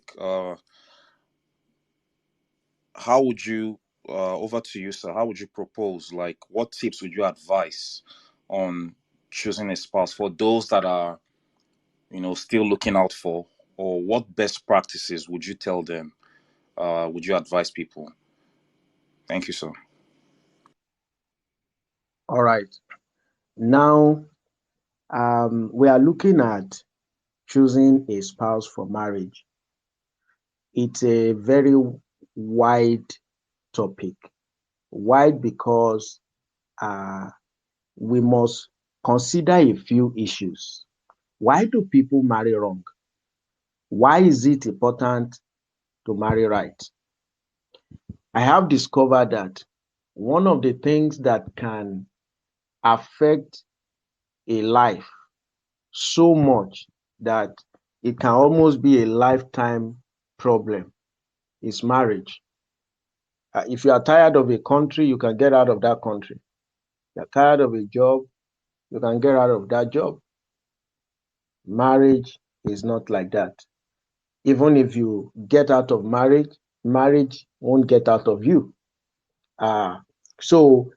topic. How would you, over to you, sir, how would you propose, like, what tips would you advise on choosing a spouse for those that are, still looking out for, or what best practices would you tell them? Would you advise people? Thank you, sir. All right. Now, we are looking at choosing a spouse for marriage. It's a very wide topic. Wide because uh, we must consider a few issues. Why do people marry wrong? Why is it important to marry right? I have discovered that one of the things that can affect a life so much that it can almost be a lifetime problem is marriage. If you are tired of a country, you can get out of that country. You're tired of a job, you can get out of that job. Marriage is not like that. Even if you get out of marriage, marriage won't get out of you. Uh, so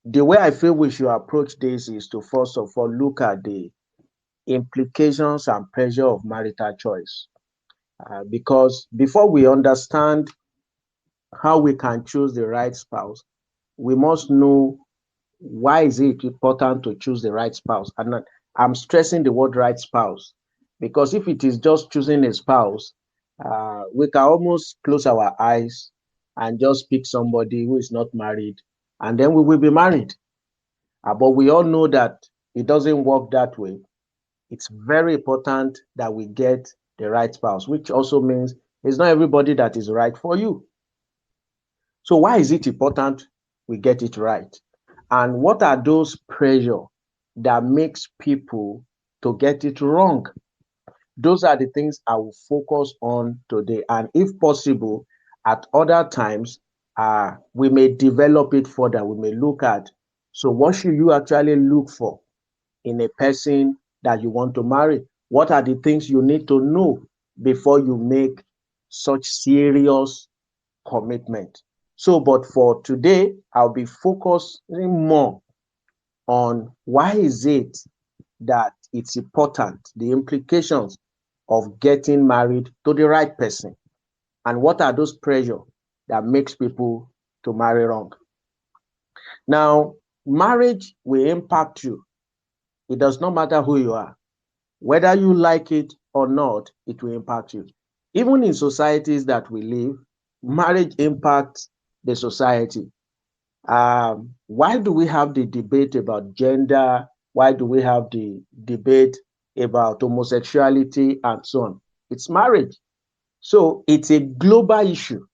the way I feel we should approach this is to first of all look at the implications and pressure of marital choice. Because before we understand how we can choose the right spouse, we must know why is it important to choose the right spouse. And I'm stressing the word right spouse because if it is just choosing a spouse, we can almost close our eyes and just pick somebody who is not married, and then we will be married. But we all know that it doesn't work that way. It's very important that we get the right spouse, which also means it's not everybody that is right for you. So why is it important we get it right? And what are those pressure that makes people to get it wrong? Those are the things I will focus on today. And if possible, at other times, we may develop it further. We may look at, so what should you actually look for in a person that you want to marry? What are the things you need to know before you make such serious commitment? So, but for today, I'll be focusing more on why is it that it's important, the implications of getting married to the right person, and what are those pressure that makes people to marry wrong. Now, marriage will impact you. It does not matter who you are. Whether you like it or not, it will impact you. Even in societies that we live, marriage impacts the society. Why do we have the debate about gender? Why do we have the debate about homosexuality and so on? It's marriage. So it's a global issue,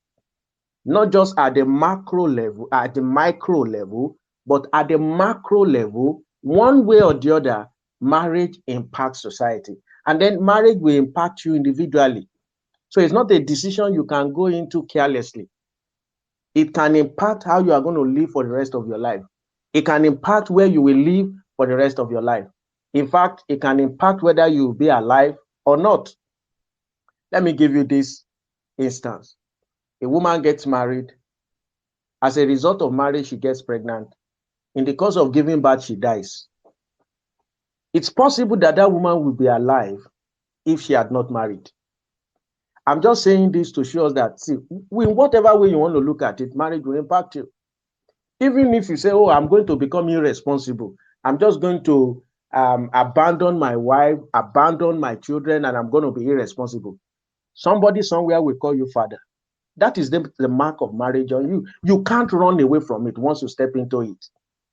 not just at the macro level, at the micro level, but at the macro level, one way or the other, marriage impacts society. And then marriage will impact you individually. So it's not a decision you can go into carelessly. It can impact how you are going to live for the rest of your life. It can impact where you will live for the rest of your life. In fact, it can impact whether you will be alive or not. Let me give you this instance. A woman gets married. As a result of marriage, she gets pregnant. In the course of giving birth, she dies. It's possible that that woman will be alive if she had not married. I'm just saying this to show us that, see, in whatever way you want to look at it, marriage will impact you. Even if you say, oh, I'm going to become irresponsible, I'm just going to abandon my wife, abandon my children, and I'm going to be irresponsible. Somebody somewhere will call you father. That is the mark of marriage on you. You can't run away from it once you step into it.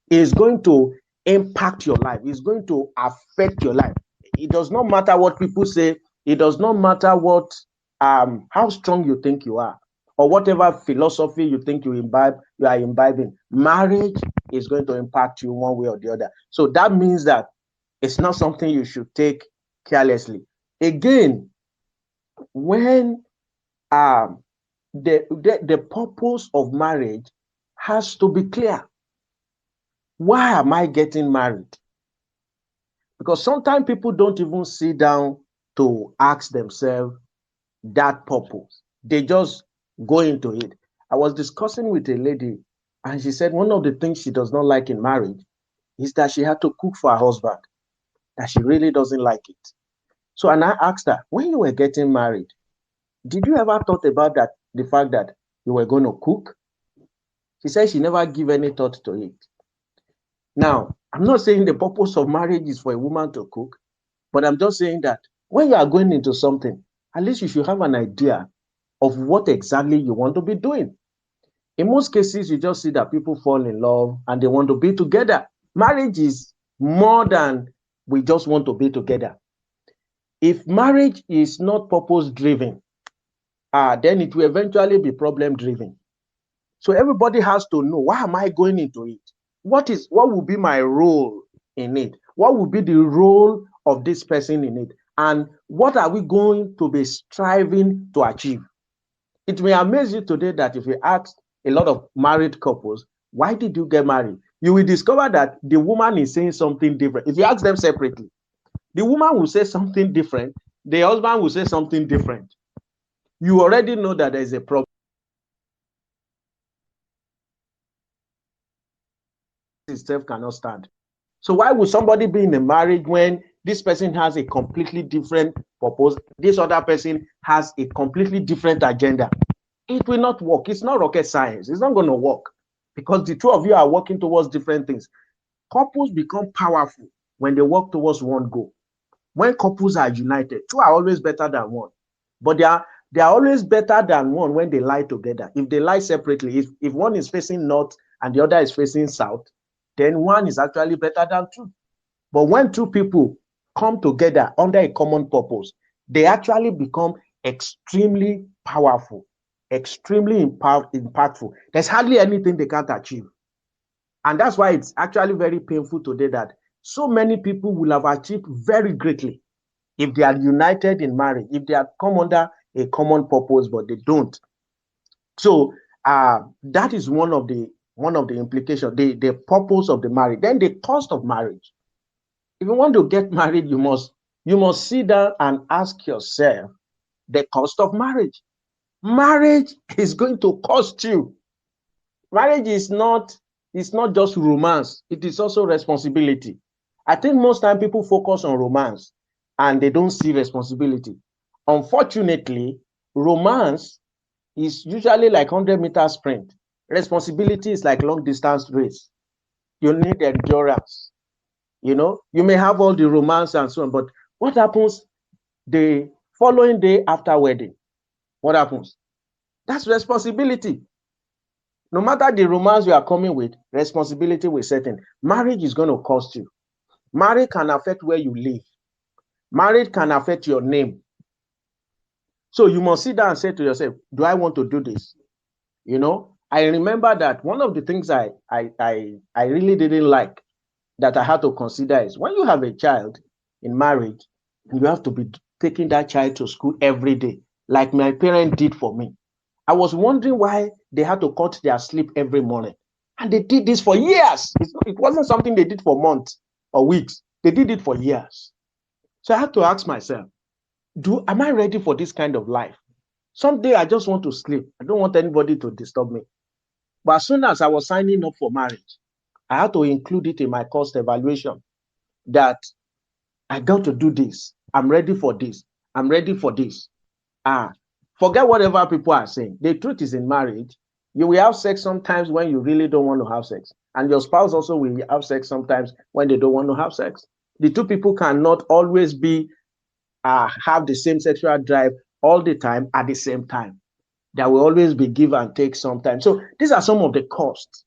It's going to impact your life. It's going to affect your life. It does not matter what people say. It does not matter what how strong you think you are, or whatever philosophy you think you are imbibing. Marriage is going to impact you one way or the other. So that means that it's not something you should take carelessly. Again, when the purpose of marriage has to be clear. Why am I getting married? Because sometimes people don't even sit down to ask themselves, that purpose. They just go into it. I was discussing with a lady, and she said one of the things she does not like in marriage is that she had to cook for her husband, that she really doesn't like it. So, and I asked her, when you were getting married, did you ever thought about that, the fact that you were going to cook? She said she never give any thought to it. Now, I'm not saying the purpose of marriage is for a woman to cook, but I'm just saying that when you are going into something, at least you should have an idea of what exactly you want to be doing. In most cases, you just see that people fall in love and they want to be together. Marriage is more than we just want to be together. If marriage is not purpose driven, then it will eventually be problem driven. So everybody has to know, why am I going into it? What will be my role in it? What will be the role of this person in it? And what are we going to be striving to achieve? It may amaze you today that if you ask a lot of married couples, why did you get married? You will discover that the woman is saying something different. If you ask them separately, the woman will say something different, the husband will say something different. You already know that there is a problem. Itself cannot stand. So why would somebody be in a marriage when this person has a completely different purpose, this other person has a completely different agenda? It will not work. It's not rocket science. It's not going to work because the two of you are working towards different things. Couples become powerful when they work towards one goal. When couples are united, two are always better than one, but they are always better than one when they lie together. If they lie separately, if one is facing north and the other is facing south, then one is actually better than two. But when two people come together under a common purpose, they actually become extremely powerful, extremely impactful. There's hardly anything they can't achieve. And that's why it's actually very painful today that so many people will have achieved very greatly if they are united in marriage, if they have come under a common purpose, but they don't. So that is one of the implications, the purpose of the marriage. Then the cost of marriage. If you want to get married, you must sit down and ask yourself the cost of marriage. Marriage is going to cost you. Marriage is not just romance, it is also responsibility. I think most time people focus on romance and they don't see responsibility. Unfortunately, romance is usually like 100-meter sprint. Responsibility is like long distance race. You need endurance. You may have all the romance and so on, but what happens the following day after wedding? What happens? That's responsibility. No matter the romance you are coming with, responsibility will set in. Marriage is going to cost you. Marriage can affect where you live. Marriage can affect your name. So you must sit down and say to yourself, do I want to do this? I remember that one of the things I really didn't like that I had to consider is when you have a child in marriage, you have to be taking that child to school every day, like my parents did for me. I was wondering why they had to cut their sleep every morning. And they did this for years. It wasn't something they did for months or weeks. They did it for years. So I had to ask myself, am I ready for this kind of life? Someday I just want to sleep. I don't want anybody to disturb me. But as soon as I was signing up for marriage, I had to include it in my cost evaluation that I got to do this. I'm ready for this. I'm ready for this. Forget whatever people are saying. The truth is, in marriage, you will have sex sometimes when you really don't want to have sex. And your spouse also will have sex sometimes when they don't want to have sex. The two people cannot always have the same sexual drive all the time at the same time. There will always be give and take sometimes. So these are some of the costs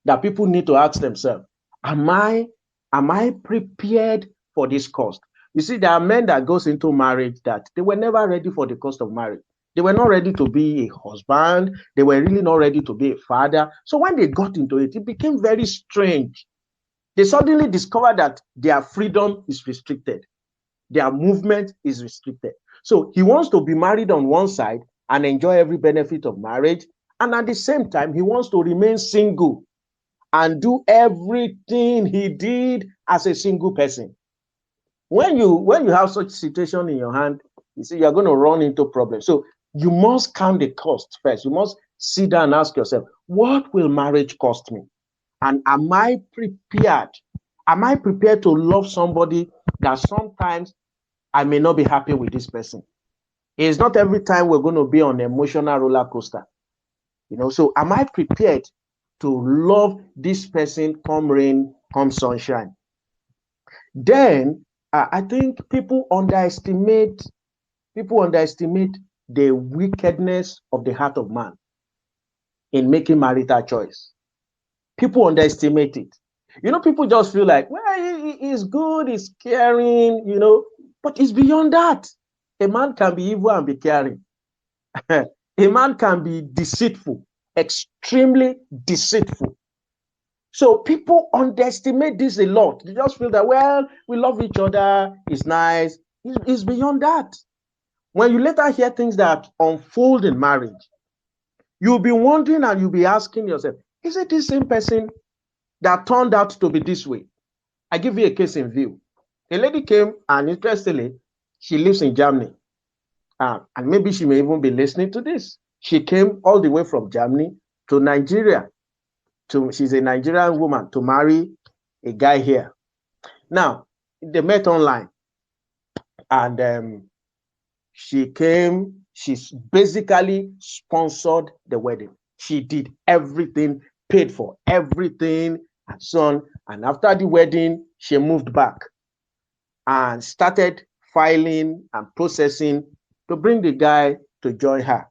that people need to ask themselves. Am I prepared for this cost? You see, there are men that goes into marriage that they were never ready for the cost of marriage. They were not ready to be a husband. They were really not ready to be a father. So when they got into it, it became very strange. They suddenly discovered that their freedom is restricted. Their movement is restricted. So he wants to be married on one side and enjoy every benefit of marriage. And at the same time, he wants to remain single and do everything he did as a single person. When you have such situation in your hand, you see, you're going to run into problems. So you must count the cost first. You must sit down and ask yourself, what will marriage cost me? And am I prepared? Am I prepared to love somebody that sometimes I may not be happy with this person? It's not every time we're going to be on an emotional roller coaster. So am I prepared to love this person come rain, come sunshine? Then I think people underestimate the wickedness of the heart of man in making marital choice. People underestimate it. People just feel like, well, he's good, he's caring, but it's beyond that. A man can be evil and be caring. A man can be deceitful, extremely deceitful. So people underestimate this a lot. They just feel that, well, we love each other, it's nice. It's beyond that. When you later hear things that unfold in marriage, you'll be wondering and you'll be asking yourself, is it the same person that turned out to be this way? I give you a case in view. A lady came, and interestingly, she lives in Germany. And maybe she may even be listening to this. She came all the way from Germany to Nigeria. She's a Nigerian woman to marry a guy here. Now, they met online, and she came. She's basically sponsored the wedding. She did everything, paid for everything, and so on. And after the wedding, she moved back and started filing and processing to bring the guy to join her.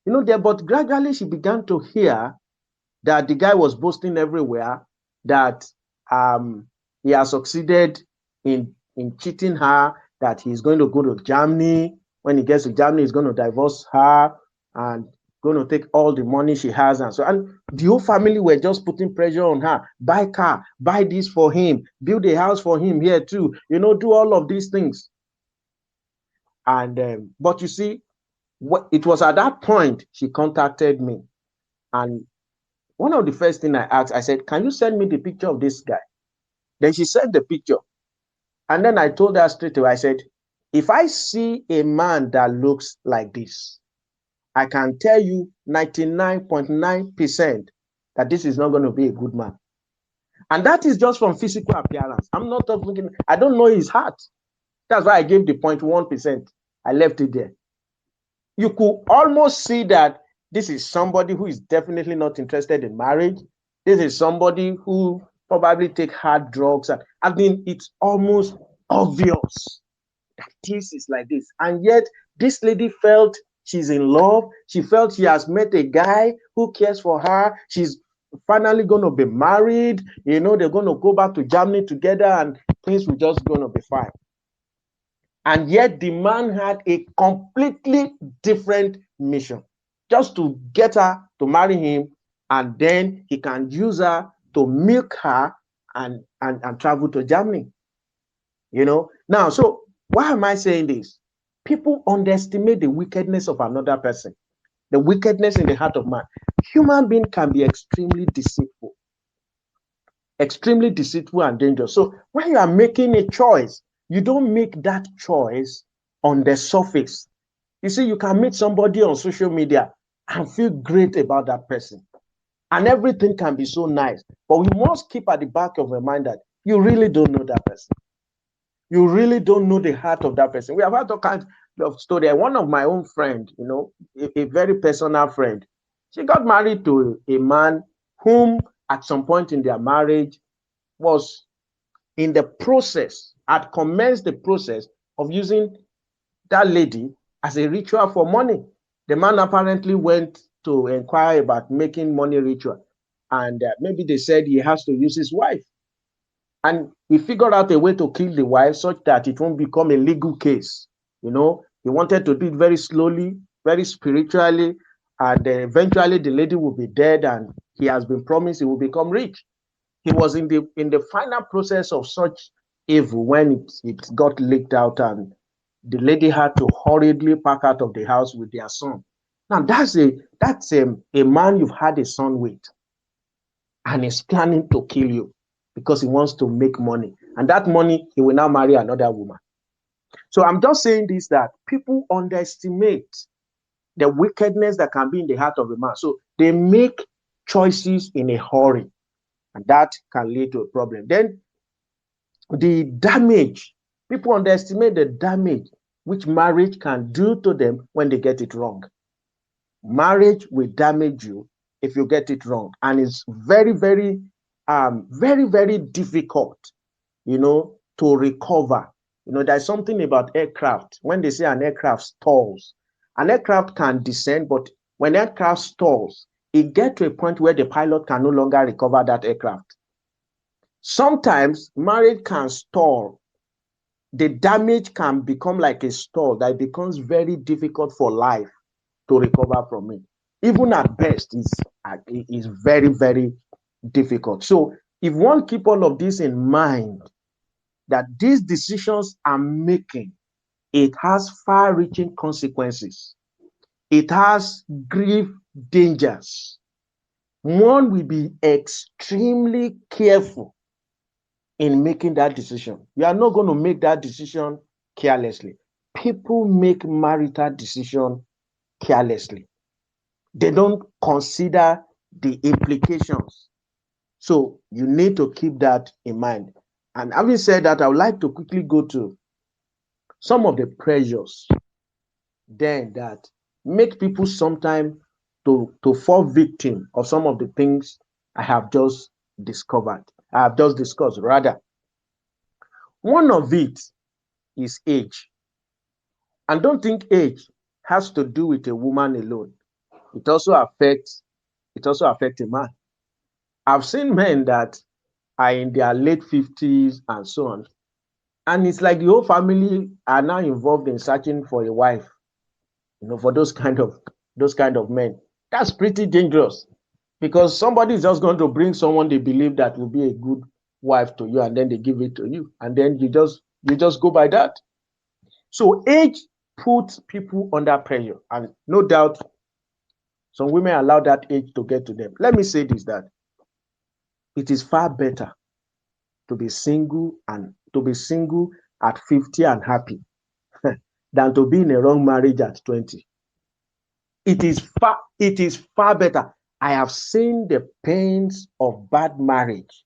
But gradually she began to hear that the guy was boasting everywhere that he has succeeded in cheating her, that he's going to go to Germany. When he gets to Germany, he's going to divorce her and going to take all the money she has. And the whole family were just putting pressure on her. Buy car, buy this for him, build a house for him here too, do all of these things. And but you see, it was at that point she contacted me. And one of the first things I asked, I said, can you send me the picture of this guy? Then she sent the picture. And then I told her straight away, I said, if I see a man that looks like this, I can tell you 99.9% that this is not going to be a good man. And that is just from physical appearance. I'm not talking, I don't know his heart. That's why I gave the 0.1%. I left it there. You could almost see that this is somebody who is definitely not interested in marriage. This is somebody who probably take hard drugs. I mean, it's almost obvious that this is like this. And yet, this lady felt she's in love. She felt she has met a guy who cares for her. She's finally going to be married. They're going to go back to Germany together and things were just going to be fine. And yet the man had a completely different mission, just to get her to marry him, and then he can use her to milk her and travel to Germany. Now, so why am I saying this? People underestimate the wickedness of another person, the wickedness in the heart of man. Human being can be extremely deceitful and dangerous. So when you are making a choice, you don't make that choice on the surface. You see, you can meet somebody on social media and feel great about that person, and everything can be so nice. But we must keep at the back of your mind that you really don't know that person. You really don't know the heart of that person. We have had all kinds of stories. One of my own friend, a very personal friend, she got married to a man whom at some point in their marriage was in the process, had commenced the process of using that lady as a ritual for money. The man apparently went to inquire about making money ritual, and maybe they said he has to use his wife. And he figured out a way to kill the wife such that it won't become a legal case. He wanted to do it very slowly, very spiritually, and eventually the lady will be dead, and he has been promised he will become rich. He was in the final process of such evil when it got leaked out, and the lady had to hurriedly pack out of the house with their son. Now that's a man you've had a son with, and he's planning to kill you because he wants to make money, and that money he will now marry another woman. So I'm just saying this, that people underestimate the wickedness that can be in the heart of a man. So they make choices in a hurry, and that can lead to a problem. Then the damage, people underestimate the damage which marriage can do to them when they get it wrong. Marriage will damage you if you get it wrong, and it's very difficult, to recover. There's something about aircraft. When they say an aircraft stalls, an aircraft can descend, but when aircraft stalls, it gets to a point where the pilot can no longer recover that aircraft. Sometimes marriage can stall. The damage can become like a stall that becomes very difficult for life to recover from it. Even at best, is very difficult. So if one keep all of this in mind, that these decisions I'm making, it has far-reaching consequences. It has grave dangers. One will be extremely careful in making that decision. You are not going to make that decision carelessly. People make marital decisions carelessly. They don't consider the implications. So you need to keep that in mind. And having said that, I would like to quickly go to some of the pressures then that make people sometimes to fall victim of some of the things I have just discussed rather. One of it is age. And don't think age has to do with a woman alone. It also affects a man. I've seen men that are in their late 50s and so on. And it's like the whole family are now involved in searching for a wife, for those kind of men. That's pretty dangerous, because somebody is just going to bring someone they believe that will be a good wife to you, and then they give it to you, and then you just go by that. So age puts people under pressure, and no doubt some women allow that age to get to them. Let me say this, that it is far better to be single at 50 and happy than to be in a wrong marriage at 20. It is far better. I have seen the pains of bad marriage.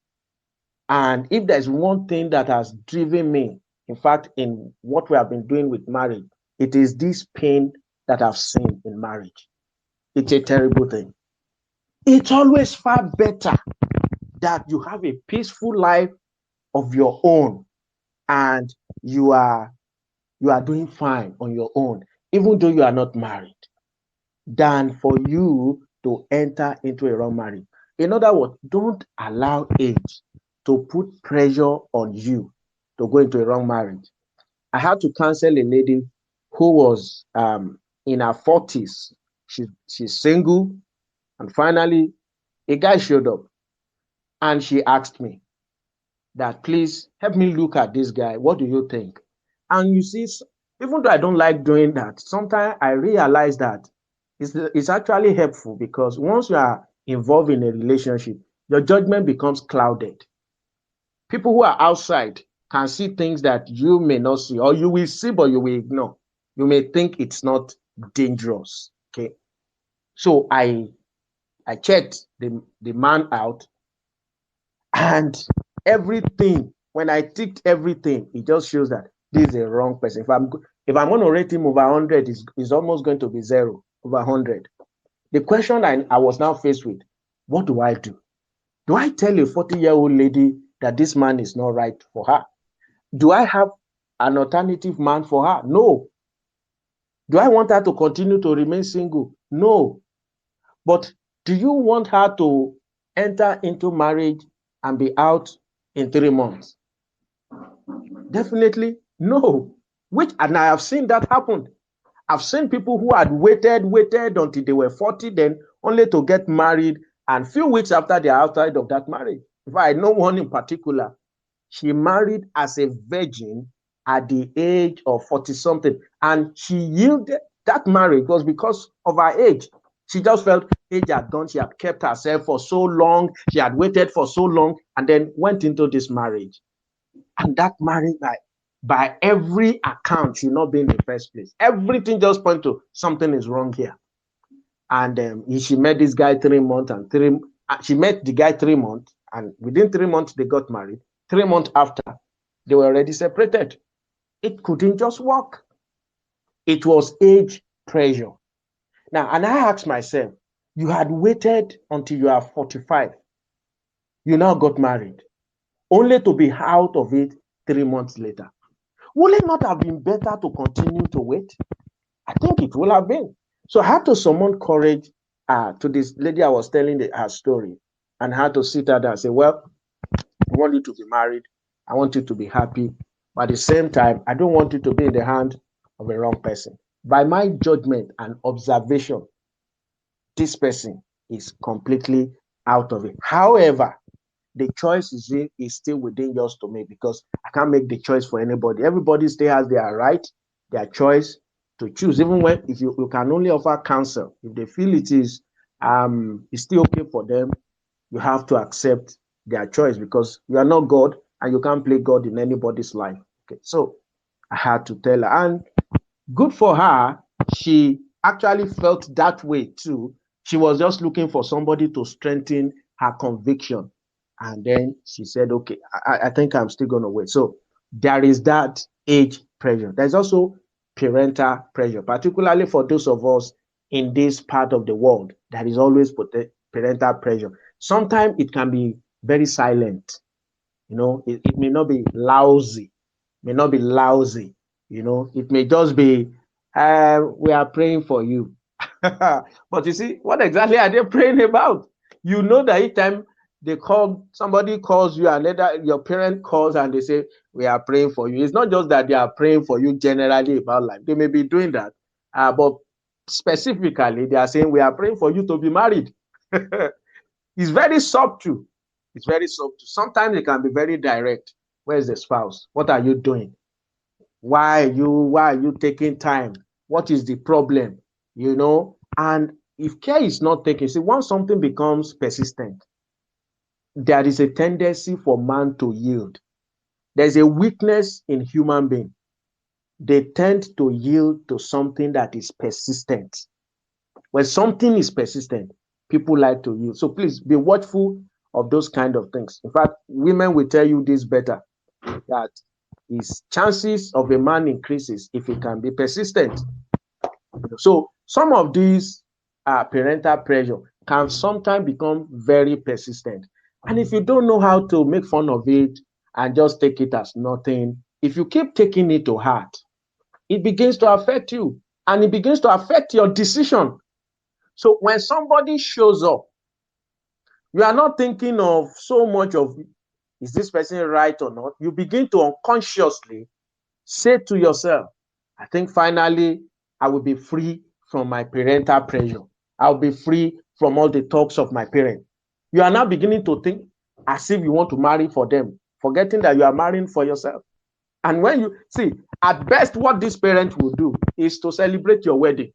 And if there's one thing that has driven me, in fact, in what we have been doing with marriage, it is this pain that I've seen in marriage. It's a terrible thing. It's always far better that you have a peaceful life of your own, and you are doing fine on your own, even though you are not married, than for you to enter into a wrong marriage. In other words, don't allow age to put pressure on you to go into a wrong marriage. I had to counsel a lady who was in her 40s. She's single, and finally a guy showed up, and she asked me that, please help me look at this guy. What do you think? And you see, even though I don't like doing that, sometimes I realize that it's actually helpful, because once you are involved in a relationship, your judgment becomes clouded. People who are outside can see things that you may not see, or you will see, but you will ignore. You may think it's not dangerous. Okay. So I checked the man out, and everything, when I ticked everything, it just shows that this is a wrong person. If I'm going to rate him over 100, it's almost going to be 0 over 100. The question I was now faced with, what do I do? Do I tell a 40-year-old lady that this man is not right for her? Do I have an alternative man for her? No. Do I want her to continue to remain single? No. But do you want her to enter into marriage and be out in 3 months? Definitely no. And I have seen that happen. I've seen people who had waited until they were 40, then only to get married, and few weeks after they are outside of that marriage. If I know one in particular, she married as a virgin at the age of 40 something, and she yielded. That marriage was because of her age. She just felt age had gone. She had kept herself for so long. She had waited for so long, and then went into this marriage. And that marriage, by every account should not be in the first place. Everything just points to something is wrong here. And she met this guy 3 months, and she met the guy 3 months, and within 3 months they got married. 3 months after, they were already separated. It couldn't just work. It was age pressure. Now, and I asked myself, you had waited until you are 45. You now got married, only to be out of it 3 months later. Would it not have been better to continue to wait? I think it would have been. So I had to summon courage to this lady I was telling her story, and I had to sit her and say, well, I want you to be married. I want you to be happy. But at the same time, I don't want you to be in the hand of a wrong person. By my judgment and observation, this person is completely out of it. However, the choice is still within yours to make, because I can't make the choice for anybody. Everybody still has their right, their choice to choose. Even when if you can only offer counsel, if they feel it's still okay for them, you have to accept their choice, because you are not God and you can't play God in anybody's life. Okay, so I had to tell her, and good for her, she actually felt that way too. She was just looking for somebody to strengthen her conviction. And then she said, okay, I think I'm still going to wait. So there is that age pressure. There's also parental pressure, particularly for those of us in this part of the world. There is always parental pressure. Sometimes it can be very silent. It may not be lousy, it may just be, we are praying for you. But you see, what exactly are they praying about? That each time somebody calls you, and your parent calls and they say, we are praying for you. It's not just that they are praying for you generally about life. They may be doing that, but specifically, they are saying, we are praying for you to be married. It's very subtle. It's very subtle. Sometimes it can be very direct. Where's the spouse? What are you doing? Why are you taking time? What is the problem? And if care is not taken, see, once something becomes persistent, there is a tendency for man to yield. There's a weakness in human being. They tend to yield to something that is persistent. When something is persistent, people like to yield. So please be watchful of those kind of things. In fact, women will tell you this better, that his chances of a man increases if he can be persistent. So some of these parental pressure can sometimes become very persistent. And if you don't know how to make fun of it and just take it as nothing, if you keep taking it to heart, it begins to affect you, and it begins to affect your decision. So when somebody shows up, you are not thinking of so much of, is this person right or not? You begin to unconsciously say to yourself, I think finally I will be free from my parental pressure. I'll be free from all the talks of my parents. You are now beginning to think as if you want to marry for them, forgetting that you are marrying for yourself. And when you see, at best, what this parent will do is to celebrate your wedding.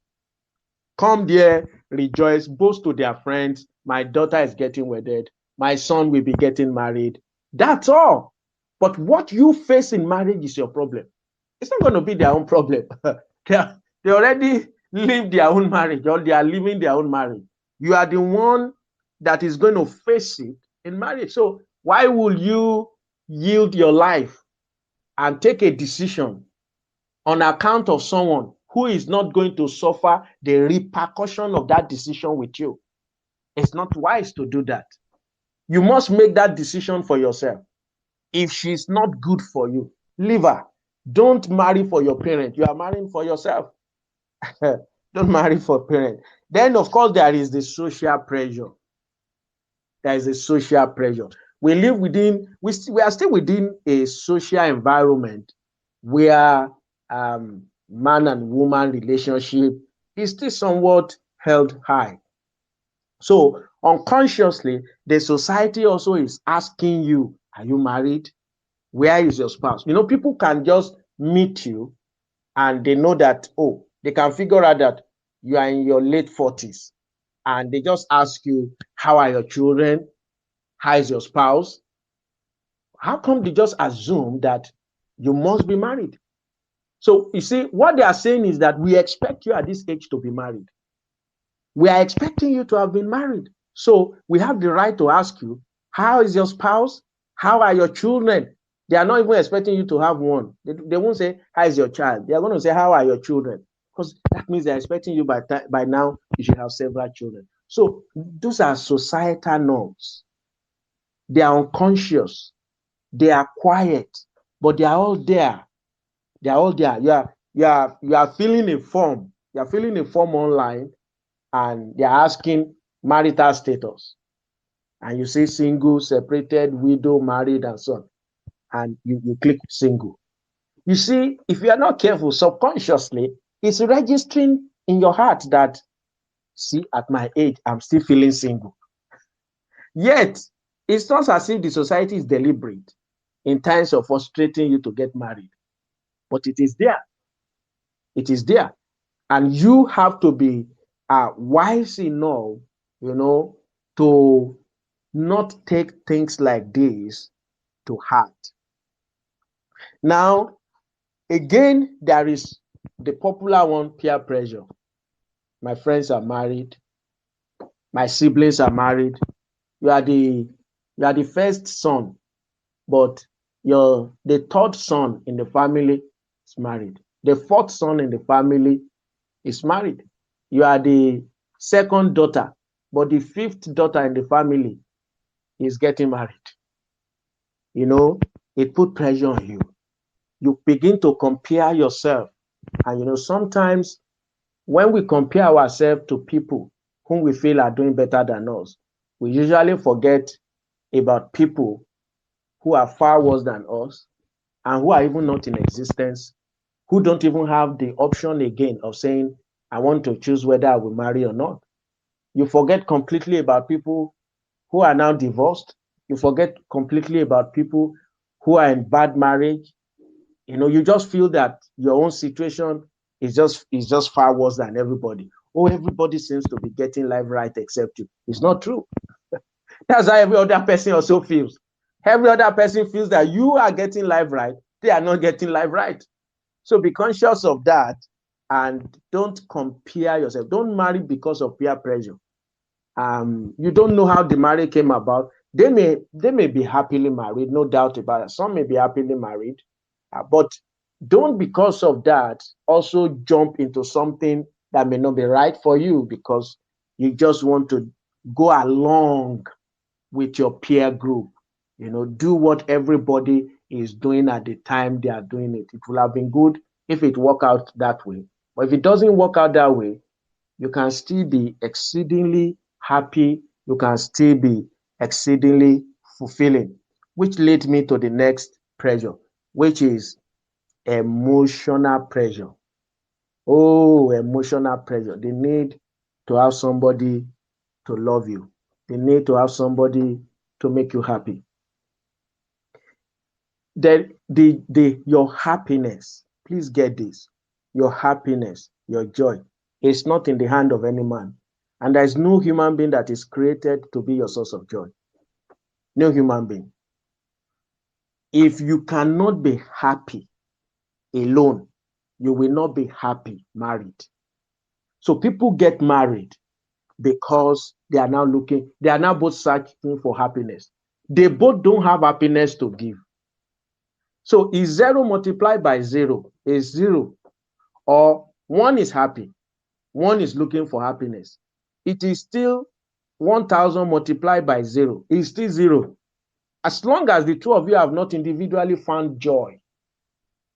Come there, rejoice, boast to their friends. My daughter is getting wedded. My son will be getting married. That's all. But what you face in marriage is your problem. It's not going to be their own problem. They already live their own marriage, or they are living their own marriage. You are the one that is going to face it in marriage. So why will you yield your life and take a decision on account of someone who is not going to suffer the repercussion of that decision with you? It's not wise to do that. You must make that decision for yourself. If she's not good for you, leave her. Don't marry for your parent. You are marrying for yourself. Don't marry for parent. Then, of course, there is the social pressure. There is a social pressure. We live within, we are still within a social environment where man and woman relationship is still somewhat held high. So unconsciously, the society also is asking you, are you married? Where is your spouse? People can just meet you and they know that, they can figure out that you are in your late 40s, and they just ask you, how are your children? How is your spouse? How come they just assume that You must be married. So you see, what they are saying is that we expect you at this age to be married. We are expecting you to have been married. So we have the right to ask you, how is your spouse? How are your children? They are not even expecting you to have one. They won't say, how is your child? They are going to say, how are your children? Because that means they're expecting you by now, you should have several children. So those are societal norms. They are unconscious. They are quiet, but they are all there. They are all there. You are filling a form. You are filling a form online, and they are asking marital status. And you say single, separated, widow, married, and so on. And you click single. You see, if you are not careful, subconsciously, it's registering in your heart that, see, at my age, I'm still feeling single. Yet, it's not as if the society is deliberate in times of frustrating you to get married. But it is there. It is there. And you have to be wise enough, to not take things like this to heart. Now, again, there is the popular one, peer pressure. My friends are married. My siblings are married. You are the first son, but the third son in the family is married. The fourth son in the family is married. You are the second daughter, but the fifth daughter in the family is getting married. It put pressure on you. You begin to compare yourself. And sometimes when we compare ourselves to people whom we feel are doing better than us, we usually forget about people who are far worse than us and who are even not in existence, who don't even have the option again of saying, I want to choose whether I will marry or not. You forget completely about people who are now divorced. You forget completely about people who are in bad marriage. You just feel that your own situation is just far worse than everybody. Oh, everybody seems to be getting life right except you. It's not true. That's how every other person also feels. Every other person feels that you are getting life right. They are not getting life right. So be conscious of that and don't compare yourself. Don't marry because of peer pressure. You don't know how the marriage came about. They may be happily married, no doubt about it. Some may be happily married, but don't, because of that, also jump into something that may not be right for you because you just want to go along with your peer group. Do what everybody is doing at the time they are doing it. It will have been good if it worked out that way. But if it doesn't work out that way, you can still be exceedingly happy. You can still be exceedingly fulfilling, which leads me to the next pressure, which is emotional pressure. Oh, emotional pressure. The need to have somebody to love you. The need to have somebody to make you happy. Your happiness, please get this, your happiness, your joy is not in the hand of any man. And there is no human being that is created to be your source of joy. No human being. If you cannot be happy alone, you will not be happy married. So people get married because they are now both searching for happiness. They both don't have happiness to give. So is 0 multiplied by 0 is 0, or one is happy, one is looking for happiness. It is still 1,000 multiplied by 0 is still 0. As long as the two of you have not individually found joy,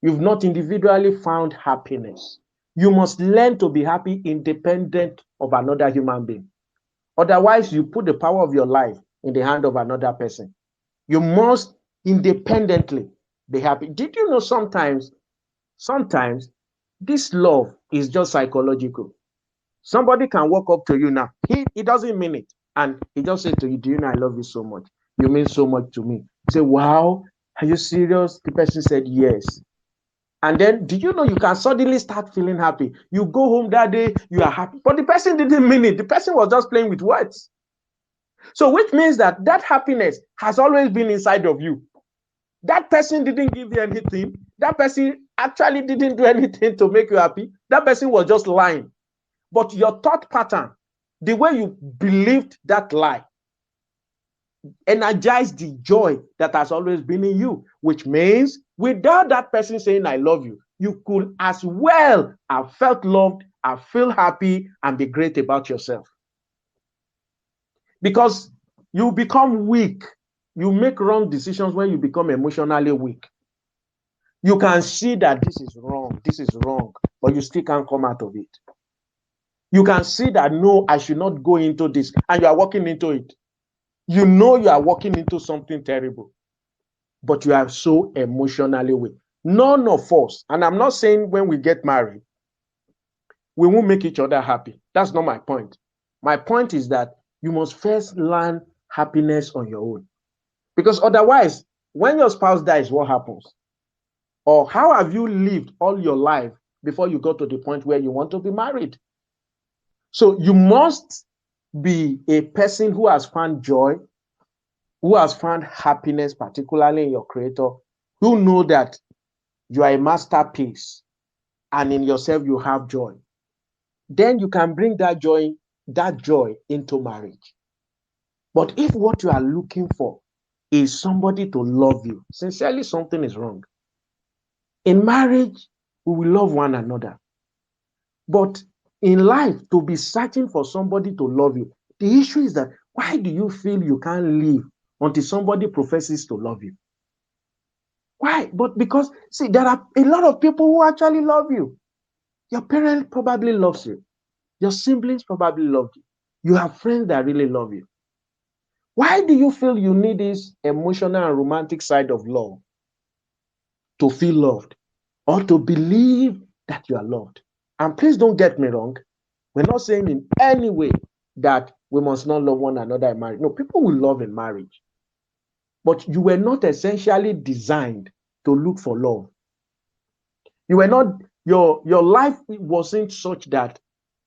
you've not individually found happiness. You must learn to be happy independent of another human being. Otherwise, you put the power of your life in the hand of another person. You must independently be happy. Did you know sometimes this love is just psychological? Somebody can walk up to you now. He doesn't mean it. And he just said to you, do you know I love you so much? You mean so much to me. You say, wow, are you serious? The person said, yes. And then, do you know you can suddenly start feeling happy? You go home that day, you are happy. But the person didn't mean it. The person was just playing with words. So which means that happiness has always been inside of you. That person didn't give you anything. that person actually didn't do anything to make you happy. That person was just lying. But your thought pattern, the way you believed that lie, energized the joy that has always been in you, which means without that person saying, I love you, you could as well have felt loved, have feel happy, and be great about yourself. Because you become weak. You make wrong decisions when you become emotionally weak. You can see that this is wrong, but you still can't come out of it. You can see that, no, I should not go into this, and you are walking into it. You know you are walking into something terrible, but you are so emotionally weak. None of us, and I'm not saying when we get married, we won't make each other happy. That's not my point. My point is that you must first learn happiness on your own. Because otherwise, when your spouse dies, what happens? Or how have you lived all your life before you got to the point where you want to be married? So you must be a person who has found joy, who has found happiness, particularly in your creator, who know that you are a masterpiece and in yourself you have joy. Then you can bring that joy into marriage. But if what you are looking for is somebody to love you, sincerely, something is wrong. In marriage, we will love one another. But in life, to be searching for somebody to love you, the issue is that why do you feel you can't live until somebody professes to love you? Why? But because, see, there are a lot of people who actually love you. Your parent probably loves you. Your siblings probably love you. You have friends that really love you. Why do you feel you need this emotional and romantic side of love to feel loved or to believe that you are loved? And please don't get me wrong. We're not saying in any way that we must not love one another in marriage. No, people will love in marriage. But you were not essentially designed to look for love. You were not, your life wasn't such that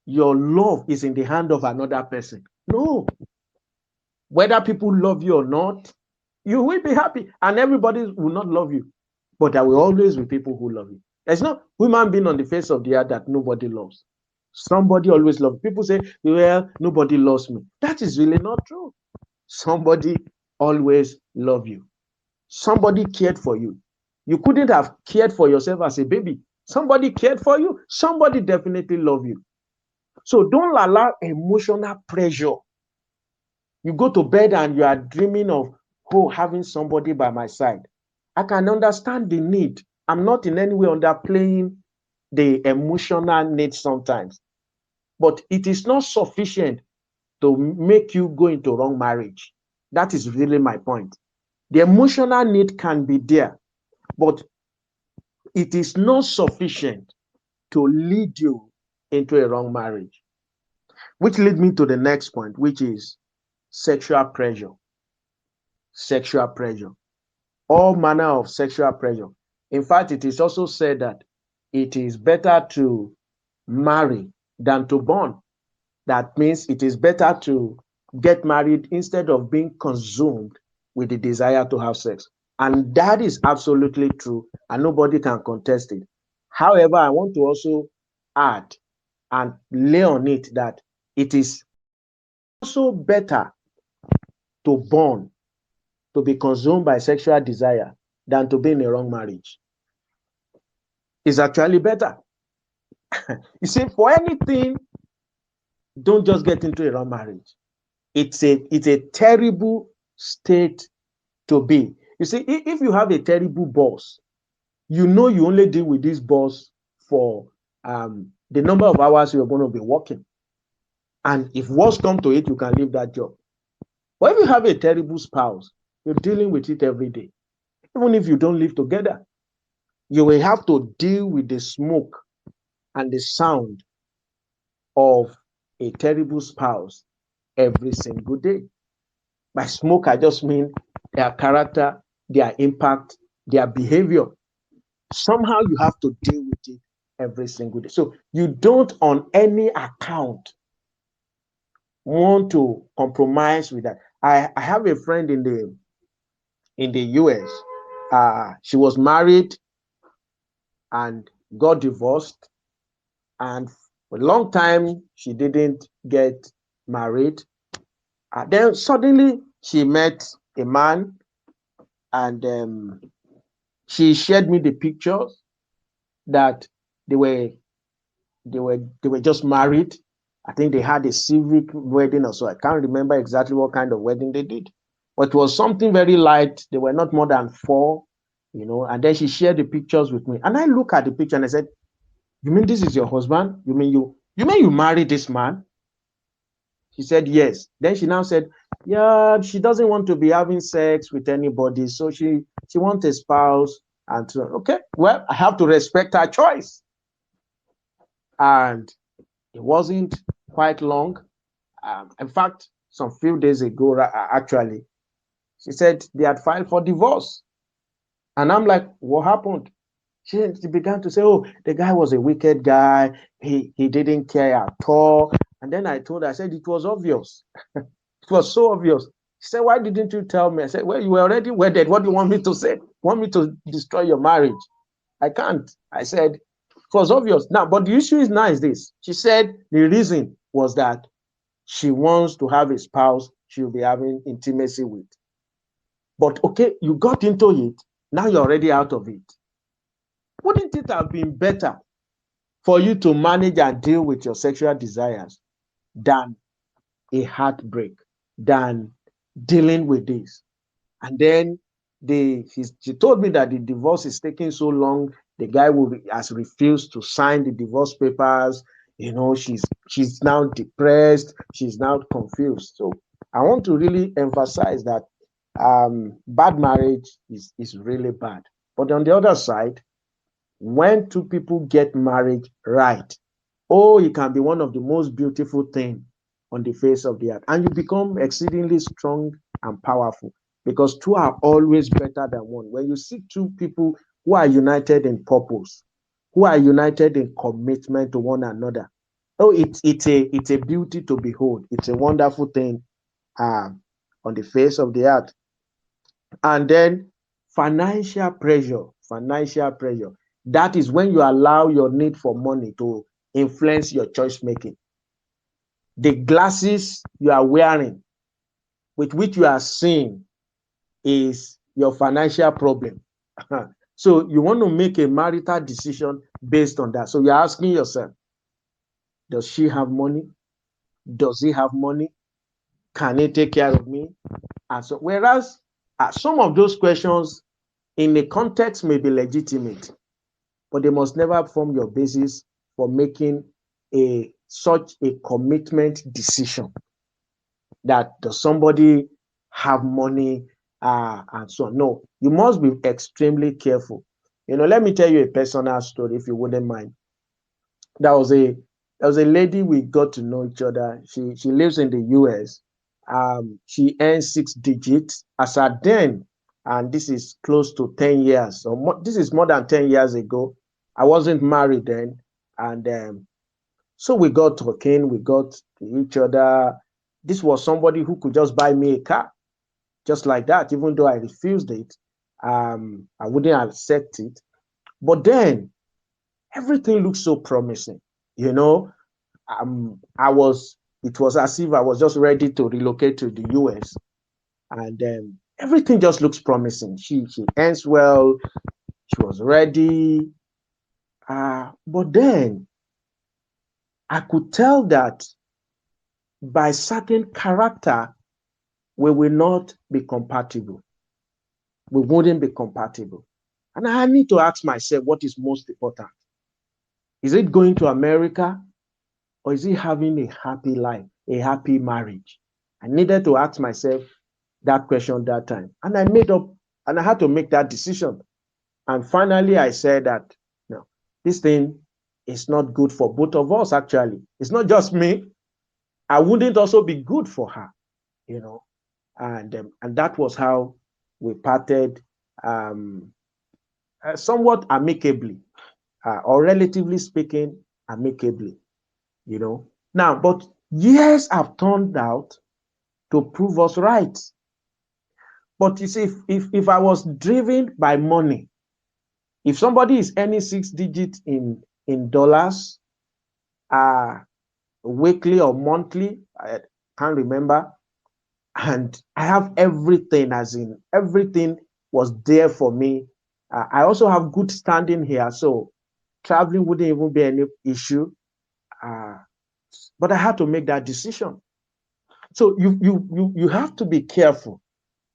your love is in the hand of another person. No. Whether people love you or not, you will be happy, and everybody will not love you. But there will always be people who love you. There's no human being on the face of the earth that nobody loves. Somebody always loves. People say, well, nobody loves me. That is really not true. Somebody always loves you. Somebody cared for you. You couldn't have cared for yourself as a baby. Somebody cared for you. Somebody definitely loved you. So don't allow emotional pressure. You go to bed and you are dreaming of, oh, having somebody by my side. I can understand the need. I'm not in any way underplaying the emotional need sometimes. But it is not sufficient to make you go into wrong marriage. That is really my point. The emotional need can be there, but it is not sufficient to lead you into a wrong marriage. Which leads me to the next point, which is sexual pressure. Sexual pressure. All manner of sexual pressure. In fact, it is also said that it is better to marry than to born. That means it is better to get married instead of being consumed with the desire to have sex. And that is absolutely true, and nobody can contest it. However, I want to also add and lay on it that it is also better to born, to be consumed by sexual desire, than to be in a wrong marriage. It's actually better. You see, for anything, don't just get into a wrong marriage. It's a terrible state to be. You see, if you have a terrible boss, you know you only deal with this boss for the number of hours you're going to be working. And if worse come to it, you can leave that job. But if you have a terrible spouse, you're dealing with it every day. Even if you don't live together, you will have to deal with the smoke and the sound of a terrible spouse every single day. By smoke, I just mean their character, their impact, their behavior. Somehow you have to deal with it every single day. So you don't on any account want to compromise with that. I have a friend in the US. She was married and got divorced. And for a long time, she didn't get married. Then suddenly she met a man, and she shared me the pictures that they were they were just married. I think they had a civic wedding or so. I can't remember exactly what kind of wedding they did, but it was something very light. They were not more than four, And then she shared the pictures with me, and I look at the picture and I said, "You mean this is your husband? You mean you married this man?" She said, "Yes." Then she now said, "Yeah, she doesn't want to be having sex with anybody, so she wants a spouse." And so, okay, well, I have to respect her choice. And it wasn't quite long. In fact, some few days ago, actually, she said they had filed for divorce. And I'm like, "What happened?" She began to say, "Oh, the guy was a wicked guy. He didn't care at all." And then I told her, I said, "It was obvious. It was so obvious." She said, "Why didn't you tell me?" I said, "Well, you were already wedded. What do you want me to say? Want me to destroy your marriage? I can't." I said, "It was obvious." Now, but the issue is now is this. She said the reason was that she wants to have a spouse she'll be having intimacy with. But okay, you got into it. Now you're already out of it. Wouldn't it have been better for you to manage and deal with your sexual desires than a heartbreak, than dealing with this? And then she told me that the divorce is taking so long. The guy has refused to sign the divorce papers. She's now depressed. She's now confused. So I want to really emphasize that bad marriage is really bad. But on the other side, when two people get married right, oh, it can be one of the most beautiful things on the face of the earth. And you become exceedingly strong and powerful because two are always better than one. When you see two people who are united in purpose, who are united in commitment to one another, oh, it's a beauty to behold. It's a wonderful thing on the face of the earth. And then financial pressure. That is when you allow your need for money to influence your choice making. The glasses you are wearing with which you are seeing is your financial problem. So you want to make a marital decision based on that. So you're asking yourself, does she have money? Does he have money? Can he take care of me? And so, whereas some of those questions in a context may be legitimate, but they must never form your basis for making such a commitment decision. That does somebody have money and so on? No, you must be extremely careful. Let me tell you a personal story, if you wouldn't mind. There was a lady, we got to know each other. She lives in the US. She earns 6 digits as at then, and this is close to 10 years. So this is more than 10 years ago. I wasn't married then, and so we got talking. We got to each other. This was somebody who could just buy me a car, just like that. Even though I refused it, I wouldn't accept it. But then everything looked so promising. You know, it was as if I was just ready to relocate to the US. And everything just looks promising. She earns well. She was ready. But then I could tell that by certain character, we will not be compatible. We wouldn't be compatible. And I need to ask myself what is most important. Is it going to America, or is it having a happy life, a happy marriage? I needed to ask myself that question that time. And I had to make that decision. And finally, I said that, no, this thing is not good for both of us, actually. It's not just me. I wouldn't also be good for her, you know. And that was how we parted, somewhat amicably, or relatively speaking, amicably, you know. Now, but years have turned out to prove us right. But you see, if I was driven by money, If somebody is earning 6 digits in dollars, weekly or monthly, I can't remember, and I have everything, as in everything was there for me. I also have good standing here, so traveling wouldn't even be any issue. But I had to make that decision. So you have to be careful.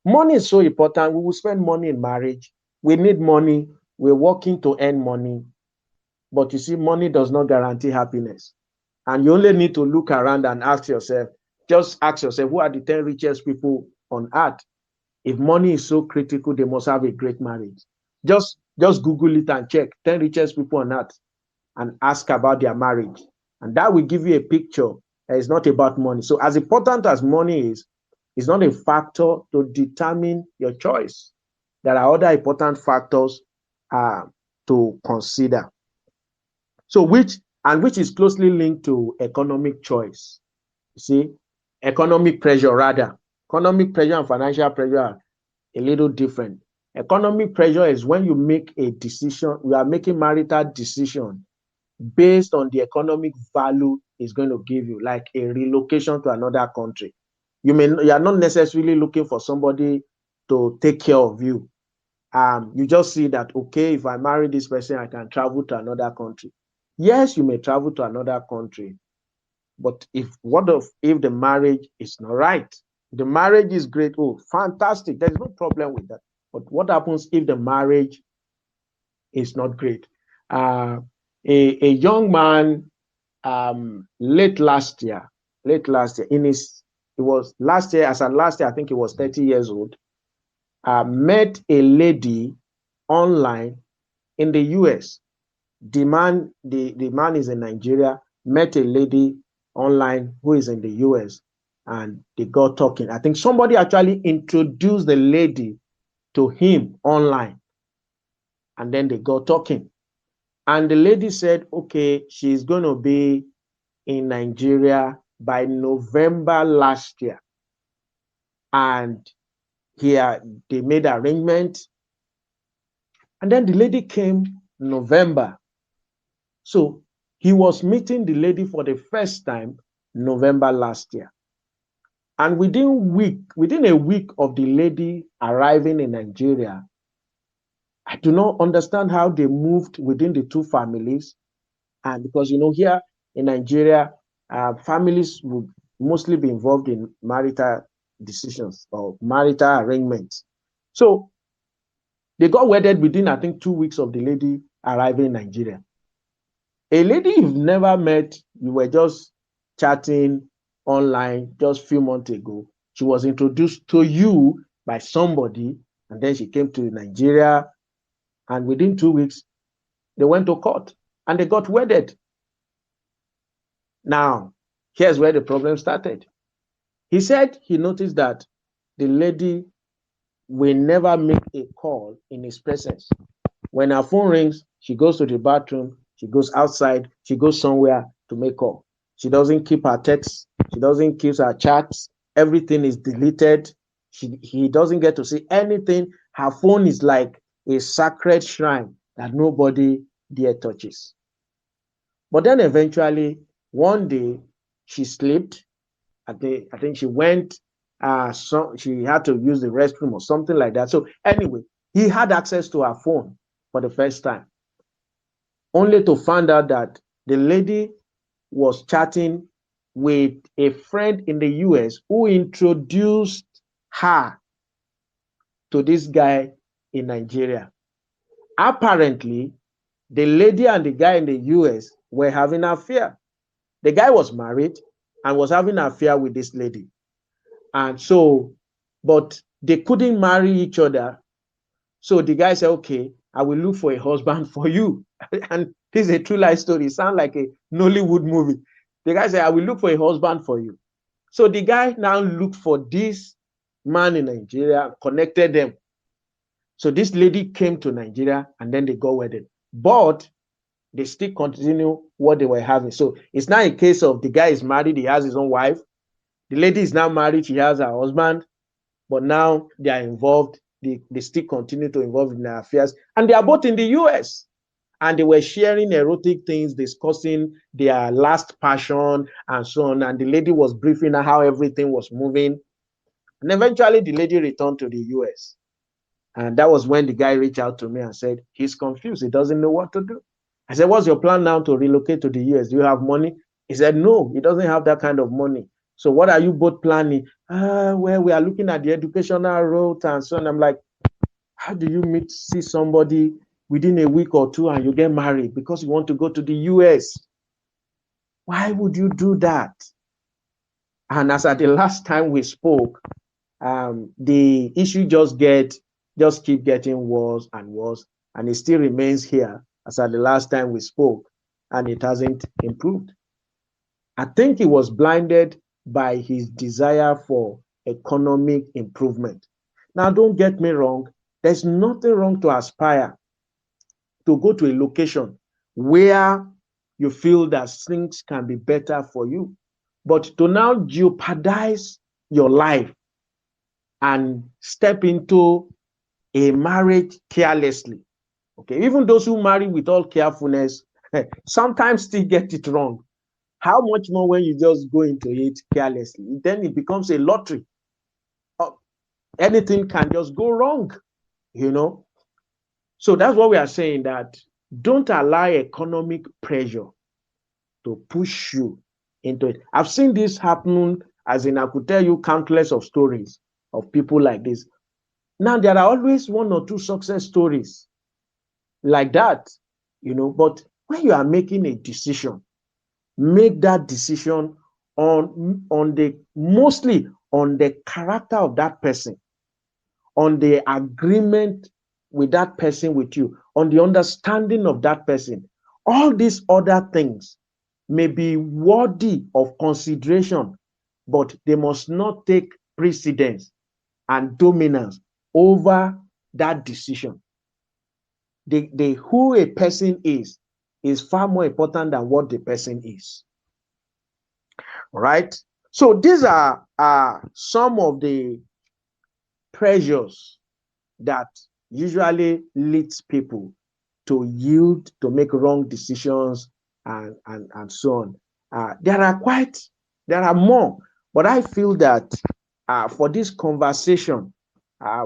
Money is so important. We will spend money in marriage. We need money. We're working to earn money. But you see, money does not guarantee happiness. And you only need to look around and just ask yourself, who are the 10 richest people on earth? If money is so critical, they must have a great marriage. Just Google it and check 10 richest people on earth and ask about their marriage. And that will give you a picture that is not about money. So as important as money is, it's not a factor to determine your choice. There are other important factors to consider. So which is closely linked to economic choice. You see, economic pressure rather. Economic pressure and financial pressure are a little different. Economic pressure is when you make a decision, you are making marital decision based on the economic value it's going to give you, like a relocation to another country. You are not necessarily looking for somebody to take care of you. You just see that, okay, if I marry this person, I can travel to another country. Yes, you may travel to another country, but if the marriage is not right? The marriage is great. Oh, fantastic. There's no problem with that. But what happens if the marriage is not great? A young man, late last year, it was last year, I think he was 30 years old, met a lady online in the US. The man is in Nigeria, met a lady online who is in the US, and they got talking. I think somebody actually introduced the lady to him online, and then they got talking. And the lady said, okay, she's going to be in Nigeria by November last year. And here they made arrangements. And then the lady came November. So he was meeting the lady for the first time November last year. And within a week of the lady arriving in Nigeria, I do not understand how they moved within the two families. And because, here in Nigeria, families would mostly be involved in marital decisions or marital arrangements. So they got wedded within, I think, 2 weeks of the lady arriving in Nigeria. A lady you've never met, you were just chatting online just a few months ago. She was introduced to you by somebody, and then she came to Nigeria, and within 2 weeks, they went to court and they got wedded. Now, here's where the problem started. He said he noticed that the lady will never make a call in his presence. When her phone rings, she goes to the bathroom, she goes outside, she goes somewhere to make call. She doesn't keep her texts, she doesn't keep her chats, everything is deleted. He doesn't get to see anything. Her phone is like a sacred shrine that nobody dare touches. But then eventually, one day, she slept. I think she went, she had to use the restroom or something like that. So anyway, he had access to her phone for the first time, only to find out that the lady was chatting with a friend in the US who introduced her to this guy in Nigeria. Apparently, the lady and the guy in the US were having an affair. The guy was married and was having an affair with this lady. And so, but they couldn't marry each other. So the guy said, okay, I will look for a husband for you. And this is a true life story. It sounds like a Nollywood movie. The guy said, I will look for a husband for you. So the guy now looked for this man in Nigeria, connected them. So this lady came to Nigeria and then they got wedded. But they still continue what they were having. So it's not a case of the guy is married, he has his own wife. The lady is now married, she has her husband, but now they are involved they still continue to involve in their affairs. And they are both in the US. And they were sharing erotic things, discussing their last passion and so on. And the lady was briefing her how everything was moving. And eventually the lady returned to the US. And that was when the guy reached out to me and said, he's confused. He doesn't know what to do. I said, what's your plan now to relocate to the US? Do you have money? He said, no, he doesn't have that kind of money. So what are you both planning? Well, we are looking at the educational route and so on. I'm like, how do you see somebody within a week or two and you get married because you want to go to the US? Why would you do that? And as at the last time we spoke, the issue just keep getting worse and worse, and it still remains here as at the last time we spoke, and it hasn't improved. I think he was blinded by his desire for economic improvement. Now, don't get me wrong, there's nothing wrong to aspire to go to a location where you feel that things can be better for you. But to now jeopardize your life and step into a marriage carelessly, okay, even those who marry with all carefulness sometimes still get it wrong. How much more when you just go into it carelessly? Then it becomes a lottery. Anything can just go wrong, you know. So that's what we are saying, that don't allow economic pressure to push you into it. I've seen this happen, as in I could tell you countless of stories of people like this. Now, there are always one or two success stories like that, you know, but when you are making a decision, make that decision mostly on the character of that person, on the agreement with that person with you, on the understanding of that person. All these other things may be worthy of consideration, but they must not take precedence and dominance over that decision. The who a person is far more important than what the person is. All right. So these are some of the pressures that usually leads people to yield, to make wrong decisions, and so on. There are more, but I feel that for this conversation,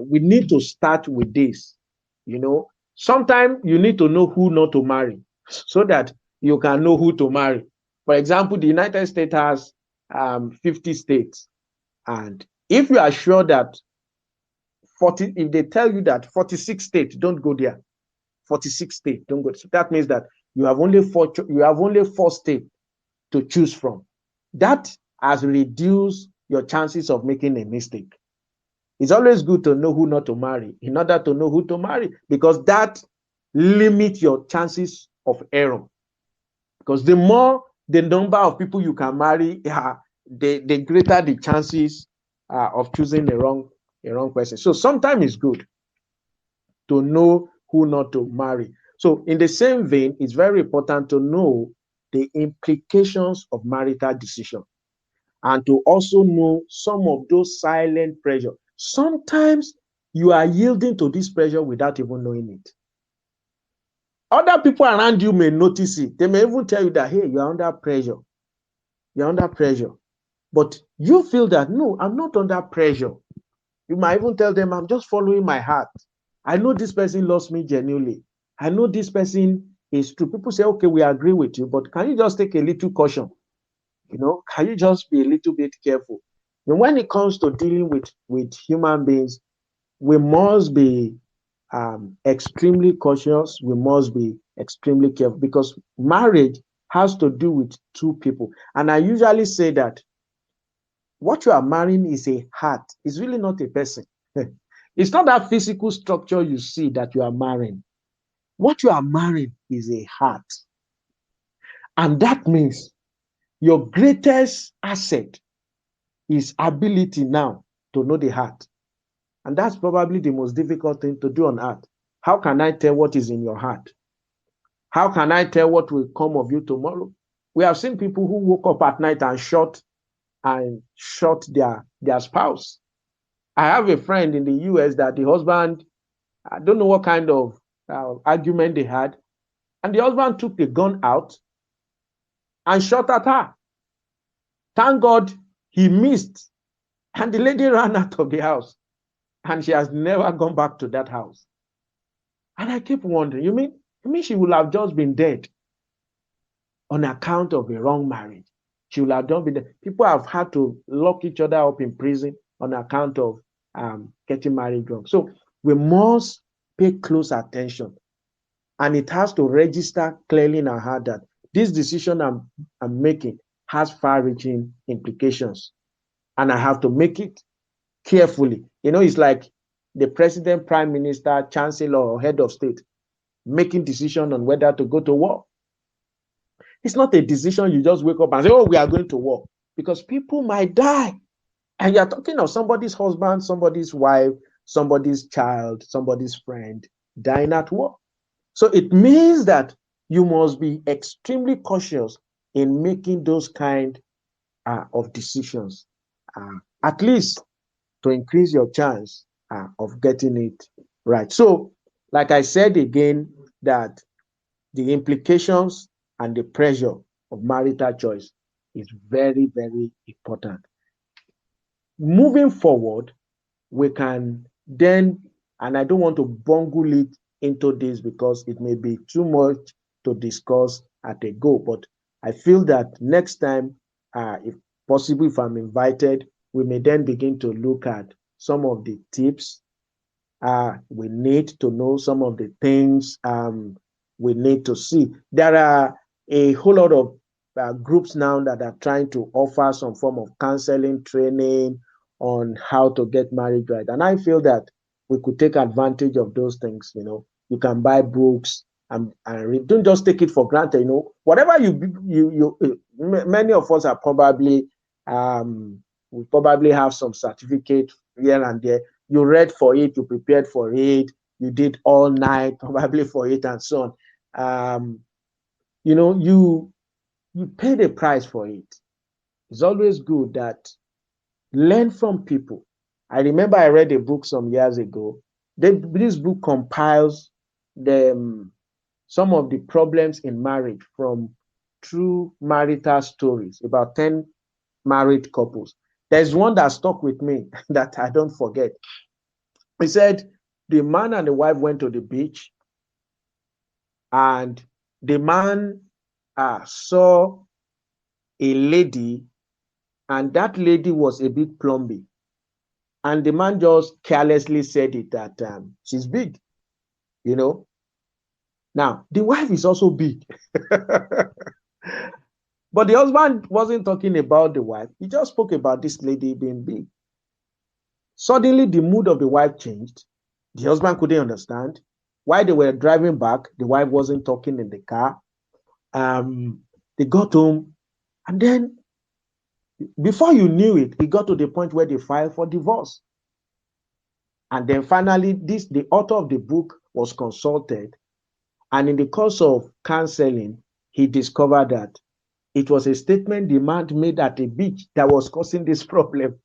we need to start with this. You know, sometimes you need to know who not to marry so that you can know who to marry. For example, the United States has 50 states, and if you are sure that if they tell you that 46 states, don't go there. 46 states, don't go. So that means that you have only four states to choose from. That has reduced your chances of making a mistake. It's always good to know who not to marry in order to know who to marry, because that limits your chances of error. Because the more the number of people you can marry, the greater the chances of choosing a wrong person. So sometimes it's good to know who not to marry. So in the same vein, it's very important to know the implications of marital decision and to also know some of those silent pressure. Sometimes you are yielding to this pressure without even knowing it. Other people around you may notice it. They may even tell you that, hey, you're under pressure. You're under pressure. But you feel that, no, I'm not under pressure. You might even tell them, I'm just following my heart. I know this person loves me genuinely. I know this person is true. People say, okay, we agree with you, but can you just take a little caution? You know, can you just be a little bit careful? And when it comes to dealing with human beings, we must be extremely cautious. We must be extremely careful, because marriage has to do with two people. And I usually say that what you are marrying is a heart. It's really not a person. It's not that physical structure you see that you are marrying. What you are marrying is a heart. And that means your greatest asset is ability now to know the heart. And that's probably the most difficult thing to do on earth. How can I tell what is in your heart? How can I tell what will come of you tomorrow? We have seen people who woke up at night and shot their spouse. I have a friend in the US that the husband, I don't know what kind of argument they had, and the husband took the gun out and shot at her. Thank God he missed, and the lady ran out of the house, and she has never gone back to that house. And I keep wondering, you mean she would have just been dead on account of a wrong marriage? She would have just been dead. People have had to lock each other up in prison on account of getting married wrong. So we must pay close attention, and it has to register clearly in our heart that this decision I'm making has far-reaching implications, and I have to make it carefully. It's like the president, prime minister, chancellor, or head of state making decision on whether to go to war. It's not a decision you just wake up and say, oh, we are going to war, because people might die. And you're talking of somebody's husband, somebody's wife, somebody's child, somebody's friend dying at war. So it means that you must be extremely cautious in making those kind of decisions, at least to increase your chance of getting it right. So, like I said again, that the implications and the pressure of marital choice is very, very important. Moving forward, we can then, and I don't want to bungle it into this because it may be too much to discuss at a go, but I feel that next time, if possible, if I'm invited, we may then begin to look at some of the tips we need to know, some of the things we need to see. There are a whole lot of groups now that are trying to offer some form of counseling training on how to get married right. And I feel that we could take advantage of those things. You can buy books and read. Don't just take it for granted. Whatever many of us are probably, we probably have some certificate here and there. You read for it, you prepared for it, you did all night probably for it, and so on. You pay the price for it. It's always good that learn from people. I remember I read a book some years ago. This book compiles some of the problems in marriage from true marital stories, about 10 married couples. There's one that stuck with me that I don't forget. He said the man and the wife went to the beach, and the man saw a lady, and that lady was a bit plumpy. And the man just carelessly said it that she's big. Now, the wife is also big. But the husband wasn't talking about the wife. He just spoke about this lady being big. Suddenly, the mood of the wife changed. The husband couldn't understand. While they were driving back, the wife wasn't talking in the car. They got home, and then before you knew it, it got to the point where they filed for divorce. And then finally, the author of the book was consulted, and in the course of counseling, he discovered that it was a statement the man made at the beach that was causing this problem.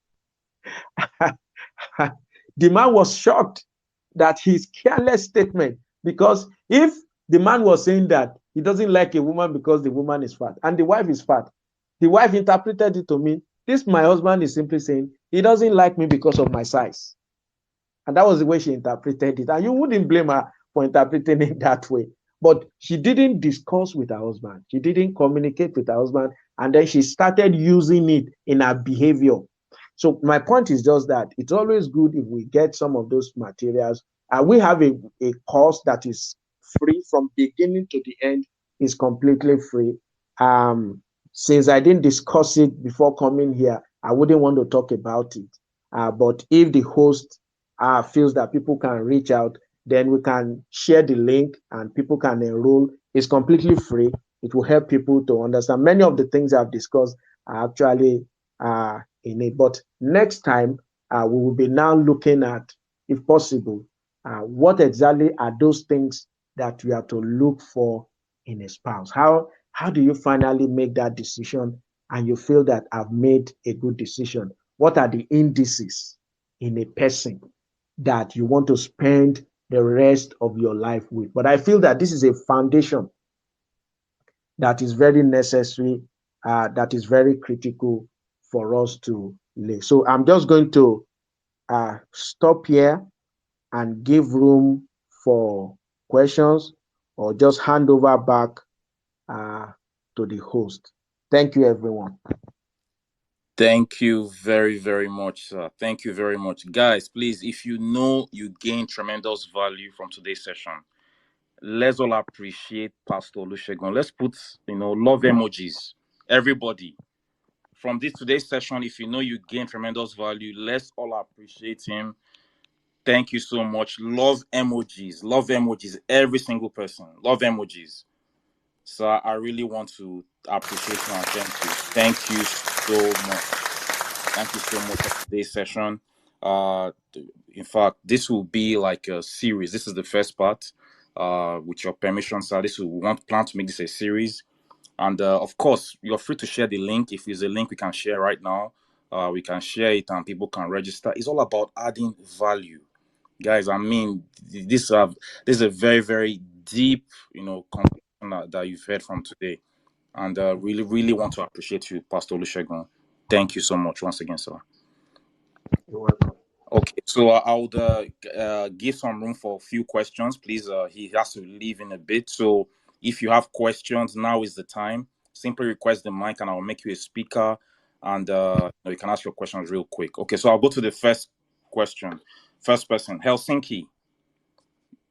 The man was shocked that his careless statement, because if the man was saying that he doesn't like a woman because the woman is fat and the wife is fat, the wife interpreted it to mean this my husband is simply saying he doesn't like me because of my size. And that was the way she interpreted it. And you wouldn't blame her for interpreting it that way. But she didn't discuss with her husband. She didn't communicate with her husband. And then she started using it in her behavior. So my point is just that it's always good if we get some of those materials. We have a course that is free from beginning to the end. It's completely free. Since I didn't discuss it before coming here, I wouldn't want to talk about it. But if the host feels that people can reach out, then we can share the link and people can enroll. It's completely free. It will help people to understand. Many of the things I've discussed are actually in it. But next time, we will be now looking at, if possible, what exactly are those things that we have to look for in a spouse? How do you finally make that decision and you feel that I've made a good decision? What are the indices in a person that you want to spend the rest of your life with. But I feel that this is a foundation that is very necessary, that is very critical for us to lay. So I'm just going to stop here and give room for questions, or just hand over back to the host. Thank you, everyone. Thank you very, very much, sir. Thank you very much. Guys, please, if you know you gain tremendous value from today's session, let's all appreciate Pastor Olusegun. Let's put, love emojis. Everybody. From this today's session, if you know you gain tremendous value, let's all appreciate him. Thank you so much. Love emojis. Love emojis. Every single person. Love emojis. So I really want to appreciate you and thank you. Thank you so much. Thank you so much for today's session. In fact, this will be like a series. This is the first part. With your permission, sir, we plan to make this a series. And of course, you're free to share the link. If there's a link we can share right now, we can share it and people can register. It's all about adding value, guys. I mean, this is a very, very deep, conclusion that you've heard from today, and really, really want to appreciate you, Pastor Olusegun. Thank you so much once again, sir. You're welcome. Okay, so I would give some room for a few questions, please. He has to leave in a bit, so if you have questions, now is the time. Simply request the mic, and I will make you a speaker, and you can ask your questions real quick. Okay, so I'll go to the first question. First person, Helsinki.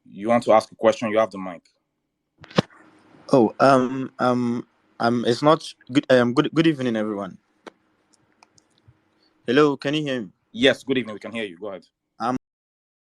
You want to ask a question? You have the mic. Oh, it's not good. Good evening, everyone. Hello, can you hear me? Yes, good evening. We can hear you. Go ahead.